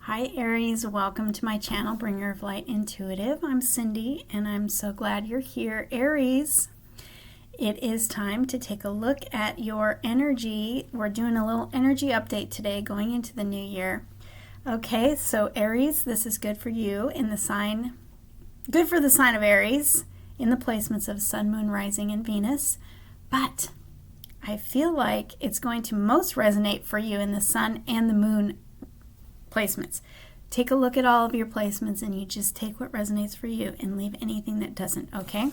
Hi Aries, welcome to my channel, Bringer of Light Intuitive. I'm Cindy and I'm so glad you're here. Aries, it is time to take a look at your energy. We're doing a little energy update today going into the new year. Okay, so Aries, this is good for you in the sign, good for the sign of Aries in the placements of Sun, Moon, Rising, and Venus. But I feel like it's going to most resonate for you in the Sun and the Moon placements. Take a look at all of your placements and you just take what resonates for you and leave anything that doesn't, okay?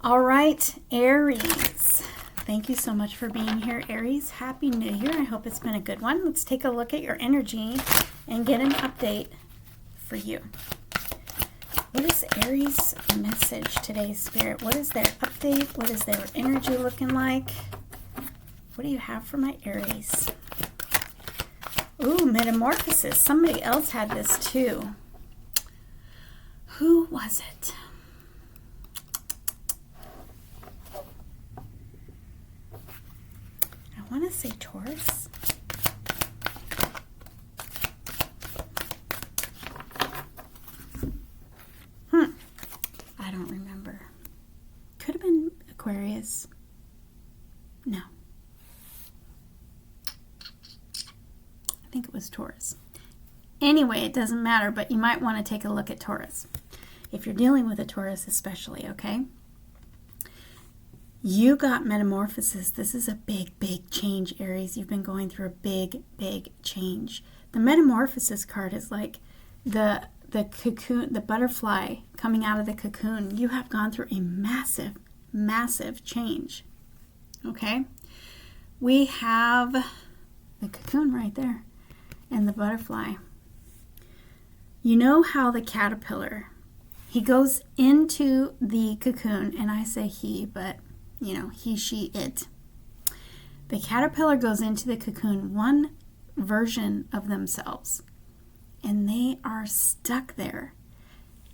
All right, Aries. Thank you so much for being here, Aries. Happy New Year. I hope it's been a good one. Let's take a look at your energy and get an update for you. What is Aries' message today, Spirit? What is their update? What is their energy looking like? What do you have for my Aries? Ooh, metamorphosis. Somebody else had this too. Who was it? I want to say Taurus. I don't remember. Could have been Aquarius. No. I think it was Taurus. Anyway, it doesn't matter, but you might want to take a look at Taurus. If you're dealing with a Taurus especially, okay? You got metamorphosis. This is a big, big change, Aries. You've been going through a big, big change. The metamorphosis card is like the cocoon, the butterfly coming out of the cocoon. You have gone through a massive, massive change. Okay? We have the cocoon right there. And the butterfly. You know how the caterpillar, he goes into the cocoon, and I say he, but you know, he, she, it. The caterpillar goes into the cocoon, one version of themselves, and they are stuck there.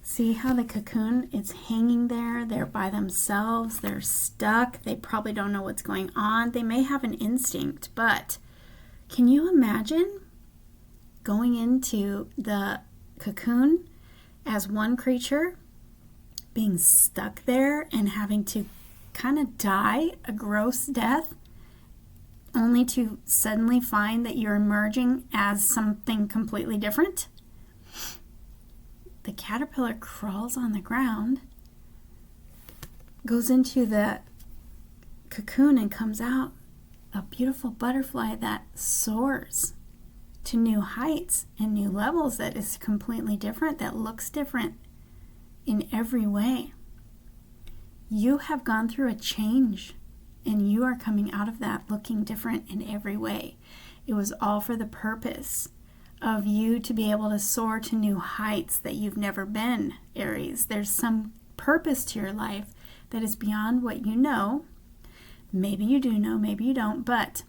See how the cocoon is hanging there? They're by themselves. They're stuck. They probably don't know what's going on. They may have an instinct, but can you imagine going into the cocoon as one creature, being stuck there and having to kind of die a gross death, only to suddenly find that you're emerging as something completely different? The caterpillar crawls on the ground, goes into the cocoon, and comes out a beautiful butterfly that soars to new heights and new levels, that is completely different, that looks different in every way. You have gone through a change and you are coming out of that looking different in every way. It was all for the purpose of you to be able to soar to new heights that you've never been, Aries. There's some purpose to your life that is beyond what you know. Maybe you do know, maybe you don't, but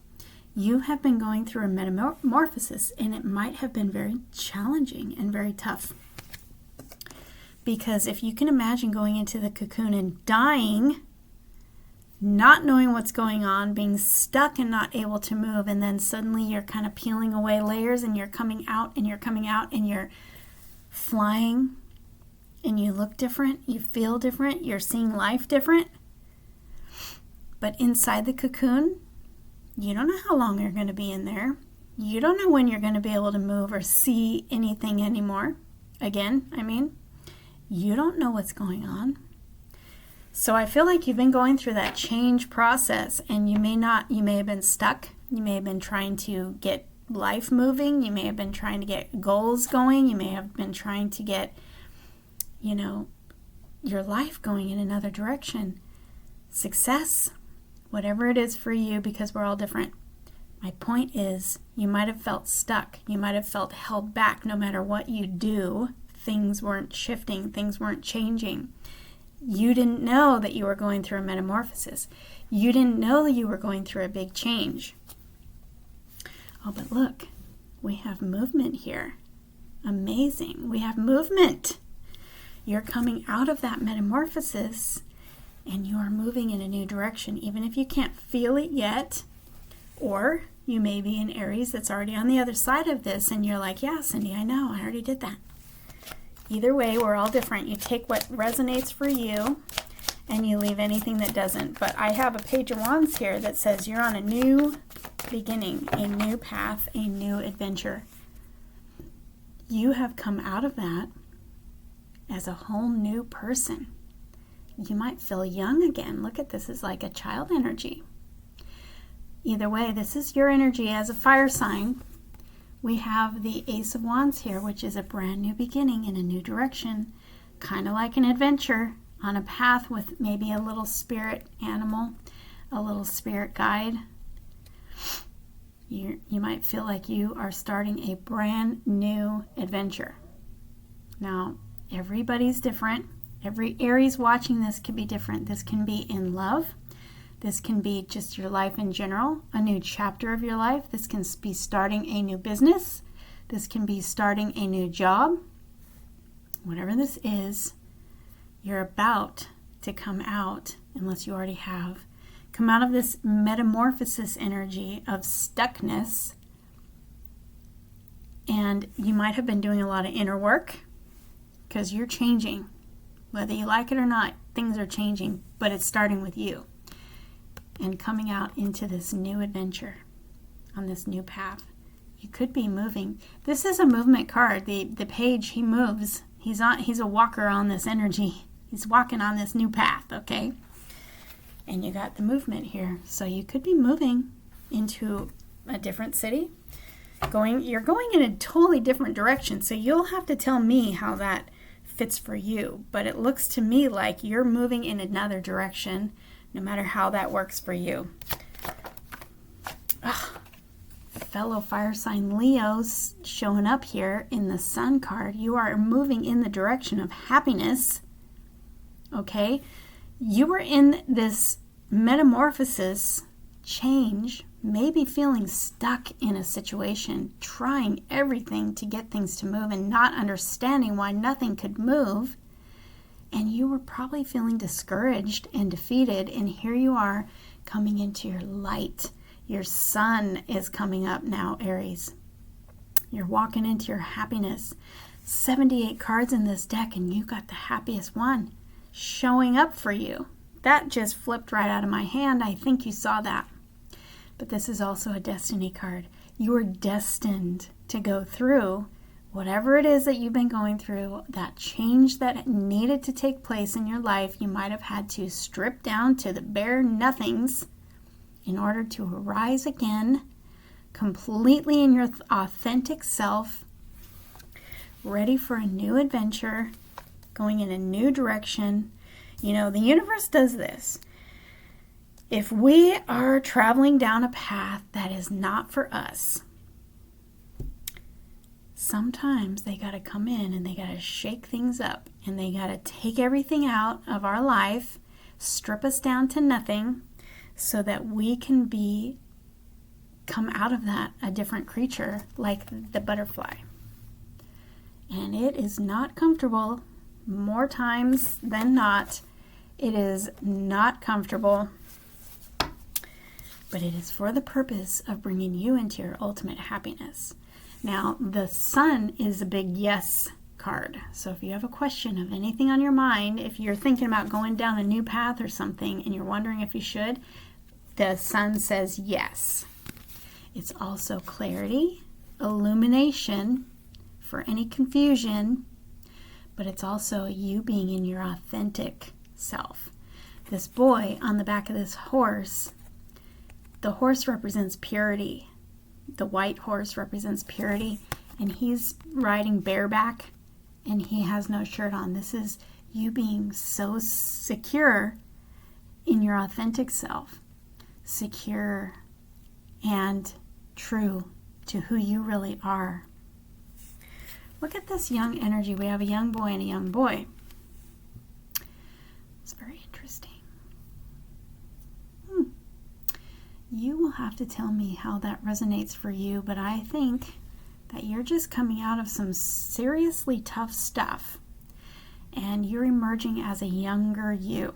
you have been going through a metamorphosis, and it might have been very challenging and very tough. Because if you can imagine going into the cocoon and dying, not knowing what's going on, being stuck and not able to move, and then suddenly you're kind of peeling away layers and you're coming out and you're coming out and you're flying and you look different, you feel different, you're seeing life different. But inside the cocoon, you don't know how long you're going to be in there. You don't know when you're going to be able to move or see anything anymore. Again, you don't know what's going on. So I feel like you've been going through that change process, and you may have been stuck. You may have been trying to get life moving. You may have been trying to get goals going. You may have been trying to get, your life going in another direction. Success. Whatever it is for you, because we're all different. My point is, you might have felt stuck. You might have felt held back. No matter what you do, things weren't shifting. Things weren't changing. You didn't know that you were going through a metamorphosis. You didn't know that you were going through a big change. Oh, but look, we have movement here. Amazing. We have movement. You're coming out of that metamorphosis, and you are moving in a new direction. Even if you can't feel it yet, Or you may be an Aries that's already on the other side of this and you're like, yeah, Cindy, I know, I already did that. Either way, we're all different. You take what resonates for you and you leave anything that doesn't. But I have a Page of Wands here that says you're on a new beginning, a new path, a new adventure. You have come out of that as a whole new person. You might feel young again. Look at this as like a child energy. Either way, this is your energy as a fire sign. We have the Ace of Wands here, which is a brand new beginning in a new direction, kind of like an adventure on a path with maybe a little spirit animal, a little spirit guide. You might feel like you are starting a brand new adventure. Now, everybody's different. Every Aries watching this could be different. This can be in love. This can be just your life in general, a new chapter of your life. This can be starting a new business. This can be starting a new job. Whatever this is, you're about to come out, unless you already have, come out of this metamorphosis energy of stuckness. And you might have been doing a lot of inner work because you're changing. Whether you like it or not, things are changing, but it's starting with you. And coming out into this new adventure on this new path. You could be moving. This is a movement card. The page, he moves. He's a walker on this energy. He's walking on this new path, okay? And you got the movement here. So you could be moving into a different city. You're going in a totally different direction. So you'll have to tell me how that fits for you. But it looks to me like you're moving in another direction, no matter how that works for you. Fellow fire sign Leos showing up here in the Sun card. You are moving in the direction of happiness. Okay? You were in this metamorphosis change, maybe feeling stuck in a situation, trying everything to get things to move and not understanding why nothing could move. And you were probably feeling discouraged and defeated. And here you are coming into your light. Your sun is coming up now, Aries. You're walking into your happiness. 78 cards in this deck, and you got the happiest one showing up for you. That just flipped right out of my hand. I think you saw that. But this is also a destiny card. You are destined to go through whatever it is that you've been going through, that change that needed to take place in your life. You might have had to strip down to the bare nothings in order to arise again, completely in your authentic self, ready for a new adventure, going in a new direction. You know, the universe does this. If we are traveling down a path that is not for us, sometimes they got to come in and they got to shake things up and they got to take everything out of our life, strip us down to nothing so that we can come out of that a different creature like the butterfly. And it is not comfortable. More times than not, it is not comfortable, but it is for the purpose of bringing you into your ultimate happiness. Now, the sun is a big yes card. So if you have a question of anything on your mind, if you're thinking about going down a new path or something and you're wondering if you should, the sun says yes. It's also clarity, illumination for any confusion, but it's also you being in your authentic self. This boy on the back of this horse, the horse represents purity. The white horse represents purity, and he's riding bareback, and he has no shirt on. This is you being so secure in your authentic self, secure and true to who you really are. Look at this young energy. We have a young boy and a young boy. It's very interesting. You will have to tell me how that resonates for you, but I think that you're just coming out of some seriously tough stuff and you're emerging as a younger you.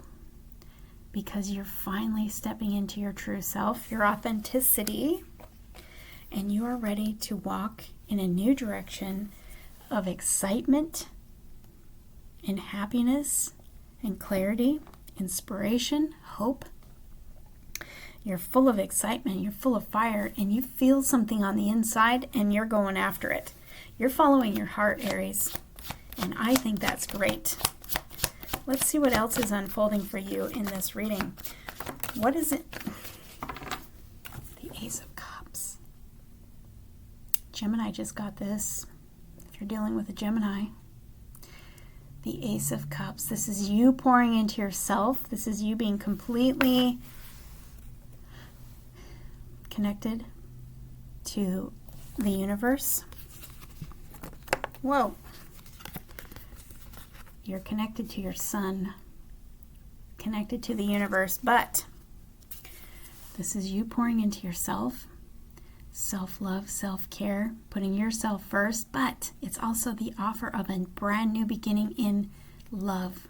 because you're finally stepping into your true self, your authenticity, and you are ready to walk in a new direction of excitement and happiness and clarity, inspiration, hope. You're full of excitement, you're full of fire, and you feel something on the inside and you're going after it. You're following your heart, Aries, and I think that's great. Let's see what else is unfolding for you in this reading. What is it? The Ace of Cups. Gemini just got this. If you're dealing with a Gemini, the Ace of Cups. This is you pouring into yourself. This is you being completely connected to the universe. Whoa. You're connected to your sun, connected to the universe, but this is you pouring into yourself, self-love, self-care, putting yourself first, but it's also the offer of a brand new beginning in love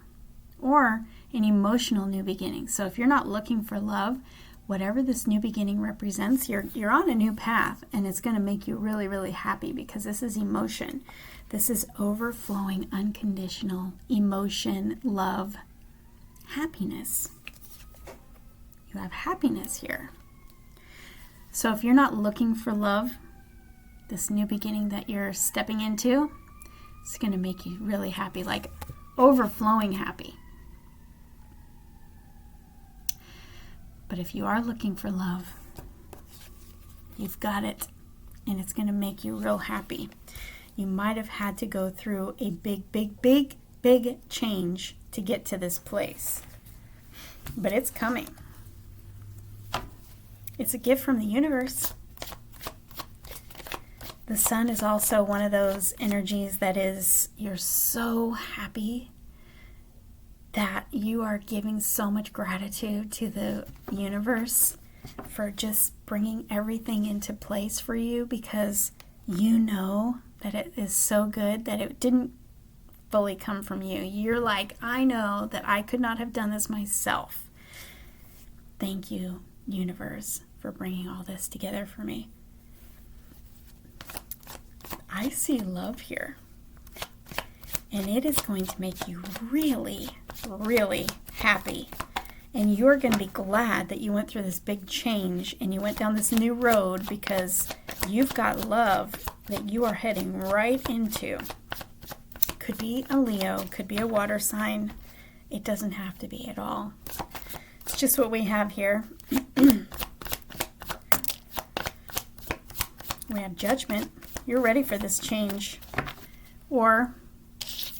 or an emotional new beginning. So if you're not looking for love, whatever this new beginning represents, you're on a new path, and it's going to make you really, really happy because this is emotion. This is overflowing, unconditional emotion, love, happiness. You have happiness here. So if you're not looking for love, this new beginning that you're stepping into, it's going to make you really happy, like overflowing happy. But if you are looking for love, you've got it, and it's going to make you real happy. You might have had to go through a big change to get to this place. But it's coming. It's a gift from the universe. The sun is also one of those energies that is, you're so happy that you are giving so much gratitude to the universe for just bringing everything into place for you, because you know that it is so good that it didn't fully come from you. You're like, I know that I could not have done this myself. Thank you, universe, for bringing all this together for me. I see love here, and it is going to make you really, really happy. And you're going to be glad that you went through this big change and you went down this new road, because you've got love that you are heading right into. Could be a Leo, could be a water sign. It doesn't have to be at all. It's just what we have here. We have Judgment. You're ready for this change. Or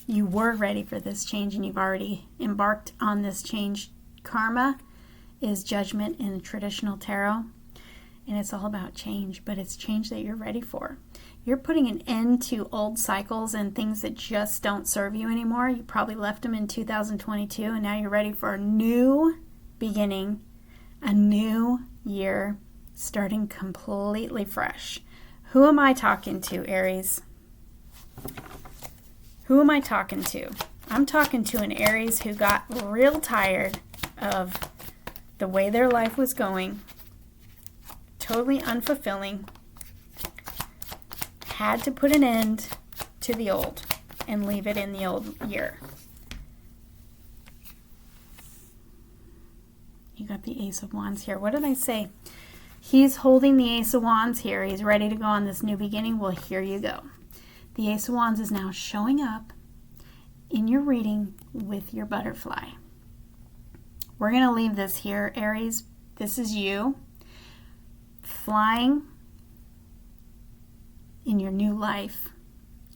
you were ready for this change and you've already embarked on this change. Karma is Judgment in traditional tarot, and it's all about change, but it's change that you're ready for. You're putting an end to old cycles and things that just don't serve you anymore. You probably left them in 2022, and now you're ready for a new beginning, a new year, starting completely fresh. Who am I talking to, Aries? Who am I talking to? I'm talking to an Aries who got real tired of the way their life was going, totally unfulfilling, had to put an end to the old and leave it in the old year. You got the Ace of Wands here. What did I say? He's holding the Ace of Wands here. He's ready to go on this new beginning. Well, here you go. The Ace of Wands is now showing up in your reading with your butterfly. We're going to leave this here, Aries. This is you flying in your new life,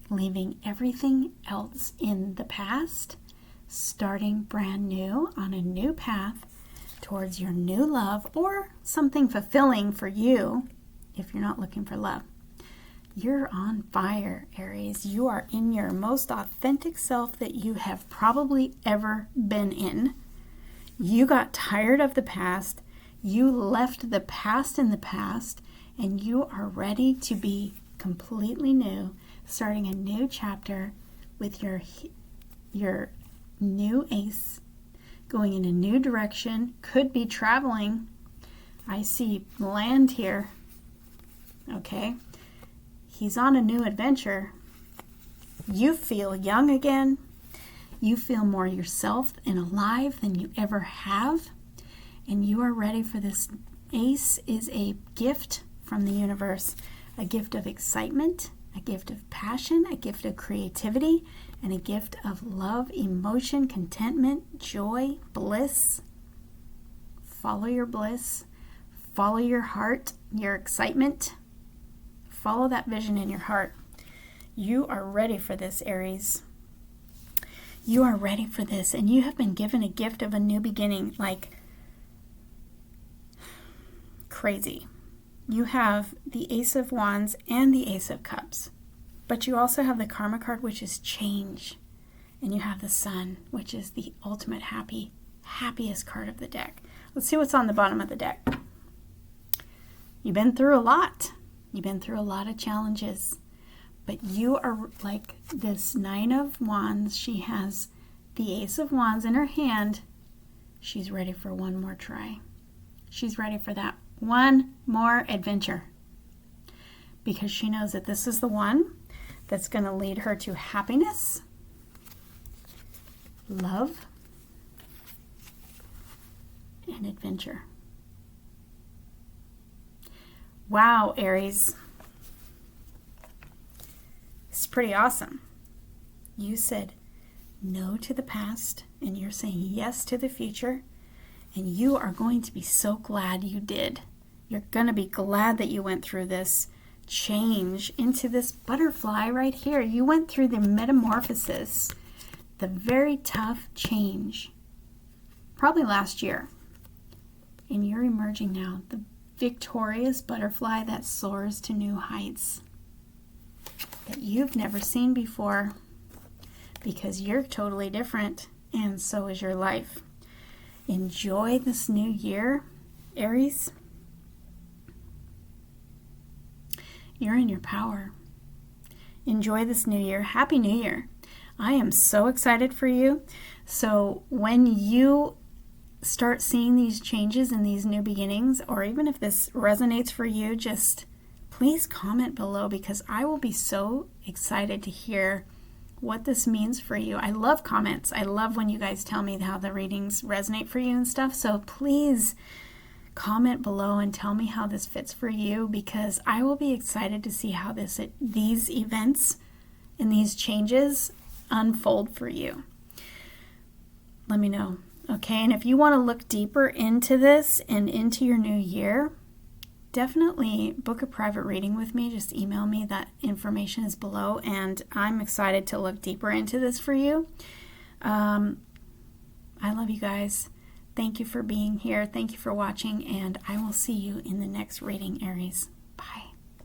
leaving everything else in the past, starting brand new on a new path towards your new love or something fulfilling for you if you're not looking for love. You're on fire, Aries. You are in your most authentic self that you have probably ever been in. You got tired of the past. You left the past in the past, and you are ready to be completely new, starting a new chapter with your new ace, going in a new direction, could be traveling. I see land here. Okay. He's on a new adventure. You feel young again. You feel more yourself and alive than you ever have. And you are ready for this. Ace is a gift from the universe, a gift of excitement, a gift of passion, a gift of creativity, and a gift of love, emotion, contentment, joy, bliss. Follow your bliss. Follow your heart, your excitement. Follow that vision in your heart. You are ready for this, Aries. You are ready for this, and you have been given a gift of a new beginning, like crazy. You have the Ace of Wands and the Ace of Cups, but you also have the Karma card, which is change, and you have the Sun, which is the ultimate happiest card of the deck. Let's see what's on the bottom of the deck. You've been through a lot. You've been through a lot of challenges. But you are like this Nine of Wands. She has the Ace of Wands in her hand. She's ready for one more try. She's ready for that one more adventure. Because she knows that this is the one that's going to lead her to happiness, love, and adventure. Wow, Aries. It's pretty awesome. You said no to the past, and you're saying yes to the future, and you are going to be so glad you did. You're going to be glad that you went through this change into this butterfly right here. You went through the metamorphosis, the very tough change, probably last year, and you're emerging now, the victorious butterfly that soars to new heights that you've never seen before, because you're totally different, and so is your life. Enjoy this new year, Aries. You're in your power. Enjoy this new year. Happy New Year. I am so excited for you. So when you start seeing these changes and these new beginnings, or even if this resonates for you, just please comment below, because I will be so excited to hear what this means for you. I love comments. I love when you guys tell me how the readings resonate for you and stuff. So please comment below and tell me how this fits for you, because I will be excited to see how these events and these changes unfold for you. Let me know. Okay, and if you want to look deeper into this and into your new year, definitely book a private reading with me. Just email me. That information is below, and I'm excited to look deeper into this for you. I love you guys. Thank you for being here. Thank you for watching, and I will see you in the next reading, Aries. Bye.